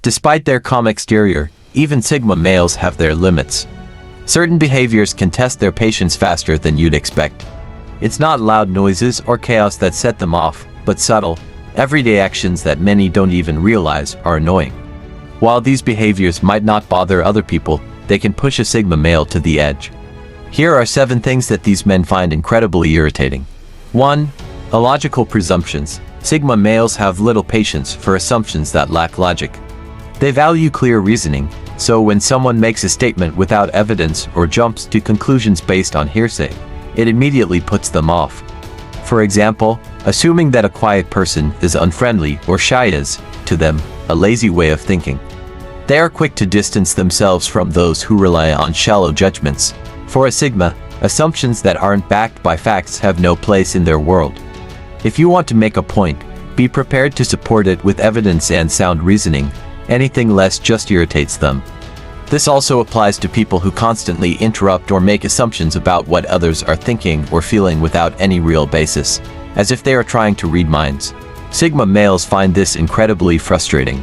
Despite their calm exterior, even Sigma males have their limits. Certain behaviors can test their patience faster than you'd expect. It's not loud noises or chaos that set them off, but subtle, everyday actions that many don't even realize are annoying. While these behaviors might not bother other people, they can push a Sigma male to the edge. Here are 7 things that these men find incredibly irritating. 1. Illogical presumptions. Sigma males have little patience for assumptions that lack logic. They value clear reasoning, so when someone makes a statement without evidence or jumps to conclusions based on hearsay, it immediately puts them off. For example, assuming that a quiet person is unfriendly or shy is, to them, a lazy way of thinking. They are quick to distance themselves from those who rely on shallow judgments. For a Sigma, assumptions that aren't backed by facts have no place in their world. If you want to make a point, be prepared to support it with evidence and sound reasoning. Anything less just irritates them. This also applies to people who constantly interrupt or make assumptions about what others are thinking or feeling without any real basis, as if they are trying to read minds. Sigma males find this incredibly frustrating.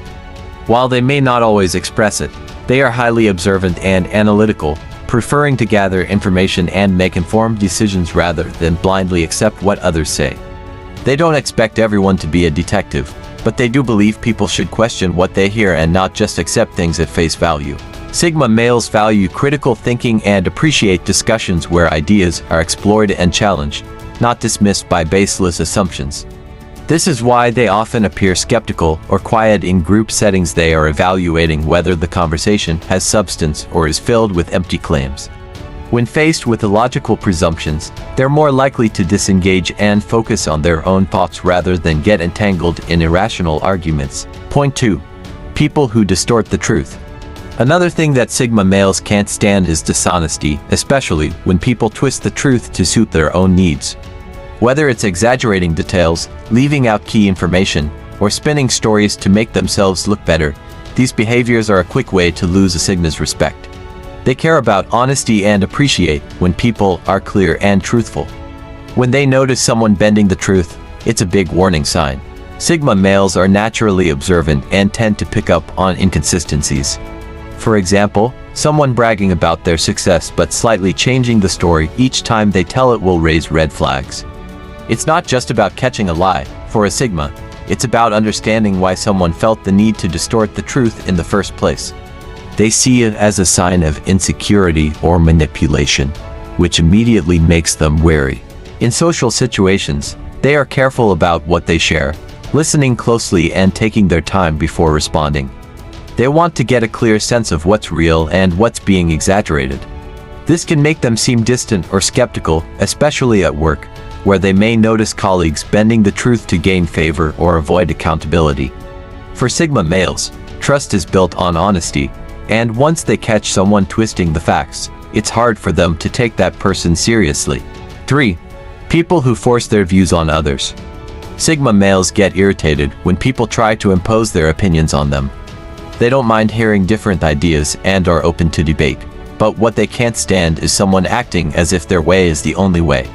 While they may not always express it, they are highly observant and analytical, preferring to gather information and make informed decisions rather than blindly accept what others say. They don't expect everyone to be a detective, but they do believe people should question what they hear and not just accept things at face value. Sigma males value critical thinking and appreciate discussions where ideas are explored and challenged, not dismissed by baseless assumptions. This is why they often appear skeptical or quiet in group settings. They are evaluating whether the conversation has substance or is filled with empty claims. When faced with illogical presumptions, they're more likely to disengage and focus on their own thoughts rather than get entangled in irrational arguments. Point 2. People who distort the truth. Another thing that Sigma males can't stand is dishonesty, especially when people twist the truth to suit their own needs. Whether it's exaggerating details, leaving out key information, or spinning stories to make themselves look better, these behaviors are a quick way to lose a Sigma's respect. They care about honesty and appreciate when people are clear and truthful. When they notice someone bending the truth, it's a big warning sign. Sigma males are naturally observant and tend to pick up on inconsistencies. For example, someone bragging about their success but slightly changing the story each time they tell it will raise red flags. It's not just about catching a lie. For a Sigma, it's about understanding why someone felt the need to distort the truth in the first place. They see it as a sign of insecurity or manipulation, which immediately makes them wary. In social situations, they are careful about what they share, listening closely and taking their time before responding. They want to get a clear sense of what's real and what's being exaggerated. This can make them seem distant or skeptical, especially at work, where they may notice colleagues bending the truth to gain favor or avoid accountability. For Sigma males, trust is built on honesty, and once they catch someone twisting the facts, it's hard for them to take that person seriously. 3. People who force their views on others. Sigma males get irritated when people try to impose their opinions on them. They don't mind hearing different ideas and are open to debate, but what they can't stand is someone acting as if their way is the only way.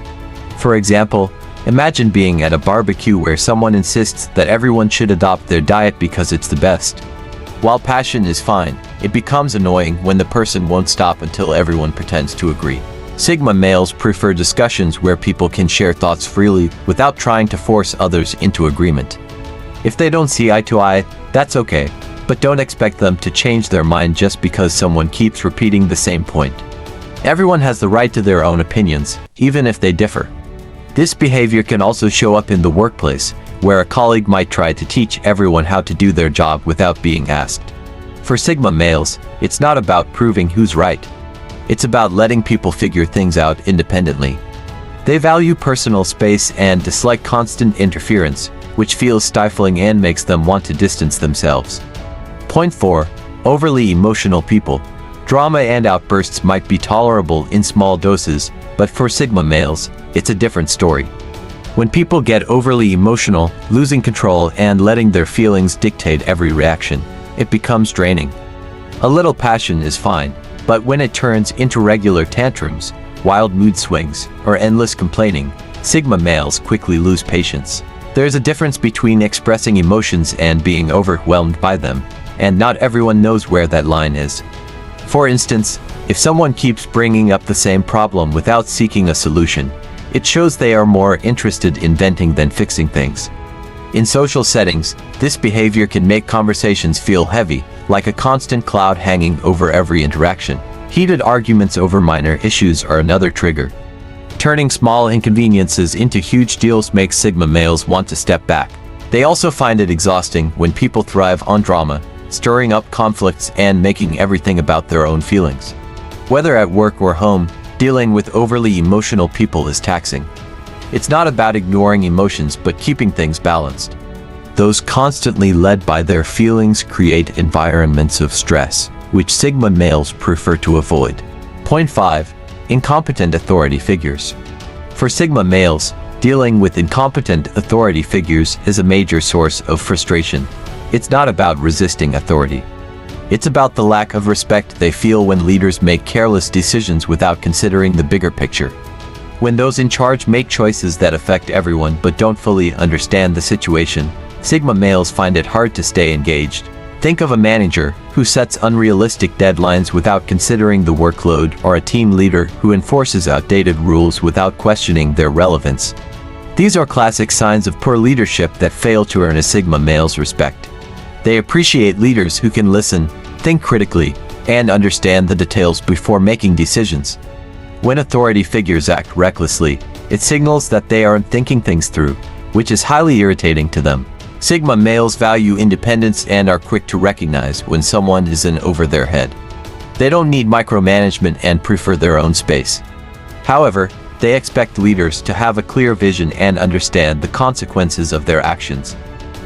For example, imagine being at a barbecue where someone insists that everyone should adopt their diet because it's the best. While passion is fine, it becomes annoying when the person won't stop until everyone pretends to agree. Sigma males prefer discussions where people can share thoughts freely without trying to force others into agreement. If they don't see eye to eye, that's okay, but don't expect them to change their mind just because someone keeps repeating the same point. Everyone has the right to their own opinions, even if they differ. This behavior can also show up in the workplace, where a colleague might try to teach everyone how to do their job without being asked. For Sigma males, it's not about proving who's right. It's about letting people figure things out independently. They value personal space and dislike constant interference, which feels stifling and makes them want to distance themselves. Point 4. Overly emotional people. Drama and outbursts might be tolerable in small doses, but for Sigma males, it's a different story. When people get overly emotional, losing control and letting their feelings dictate every reaction, it becomes draining. A little passion is fine, but when it turns into regular tantrums, wild mood swings, or endless complaining, Sigma males quickly lose patience. There's a difference between expressing emotions and being overwhelmed by them. and not everyone knows where that line is. For instance, if someone keeps bringing up the same problem without seeking a solution, it shows they are more interested in venting than fixing things. In social settings, this behavior can make conversations feel heavy, like a constant cloud hanging over every interaction. Heated arguments over minor issues are another trigger. Turning small inconveniences into huge deals makes Sigma males want to step back. They also find it exhausting when people thrive on drama, stirring up conflicts and making everything about their own feelings. Whether at work or home, dealing with overly emotional people is taxing. It's not about ignoring emotions but keeping things balanced. Those constantly led by their feelings create environments of stress, which Sigma males prefer to avoid. Point 5. Incompetent authority figures. For Sigma males, dealing with incompetent authority figures is a major source of frustration. It's not about resisting authority. It's about the lack of respect they feel when leaders make careless decisions without considering the bigger picture. When those in charge make choices that affect everyone but don't fully understand the situation, Sigma males find it hard to stay engaged. Think of a manager who sets unrealistic deadlines without considering the workload, or a team leader who enforces outdated rules without questioning their relevance. These are classic signs of poor leadership that fail to earn a Sigma male's respect. They appreciate leaders who can listen, think critically, and understand the details before making decisions. When authority figures act recklessly, it signals that they aren't thinking things through, which is highly irritating to them. Sigma males value independence and are quick to recognize when someone is in over their head. They don't need micromanagement and prefer their own space. However, they expect leaders to have a clear vision and understand the consequences of their actions.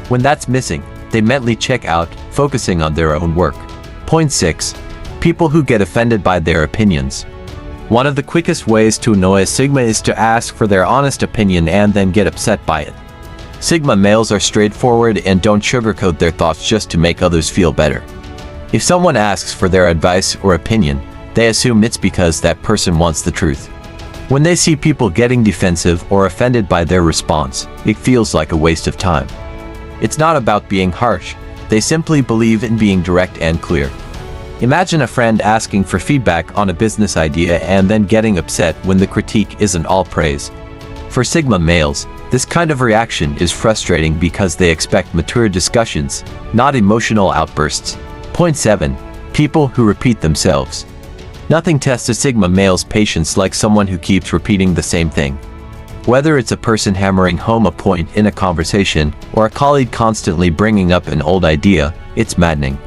When that's missing, they mentally check out, focusing on their own work. Point 6. People who get offended by their opinions. One of the quickest ways to annoy a Sigma is to ask for their honest opinion and then get upset by it. Sigma males are straightforward and don't sugarcoat their thoughts just to make others feel better. If someone asks for their advice or opinion, they assume it's because that person wants the truth. When they see people getting defensive or offended by their response, it feels like a waste of time. It's not about being harsh, they simply believe in being direct and clear. Imagine a friend asking for feedback on a business idea and then getting upset when the critique isn't all praise. For Sigma males, this kind of reaction is frustrating because they expect mature discussions, not emotional outbursts. Point 7. People who repeat themselves. Nothing tests a Sigma male's patience like someone who keeps repeating the same thing. Whether it's a person hammering home a point in a conversation or a colleague constantly bringing up an old idea, it's maddening.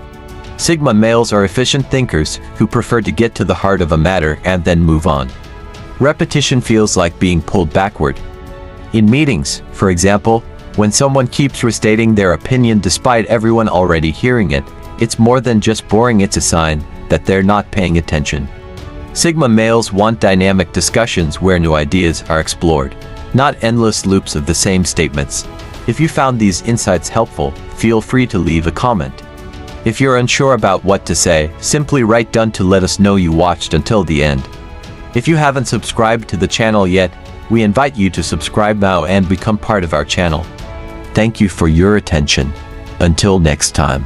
Sigma males are efficient thinkers who prefer to get to the heart of a matter and then move on. Repetition feels like being pulled backward. In meetings, for example, when someone keeps restating their opinion despite everyone already hearing it, it's more than just boring, it's a sign that they're not paying attention. Sigma males want dynamic discussions where new ideas are explored, not endless loops of the same statements. If you found these insights helpful, feel free to leave a comment. If you're unsure about what to say, simply write "done" to let us know you watched until the end. If you haven't subscribed to the channel yet, we invite you to subscribe now and become part of our channel. Thank you for your attention. Until next time.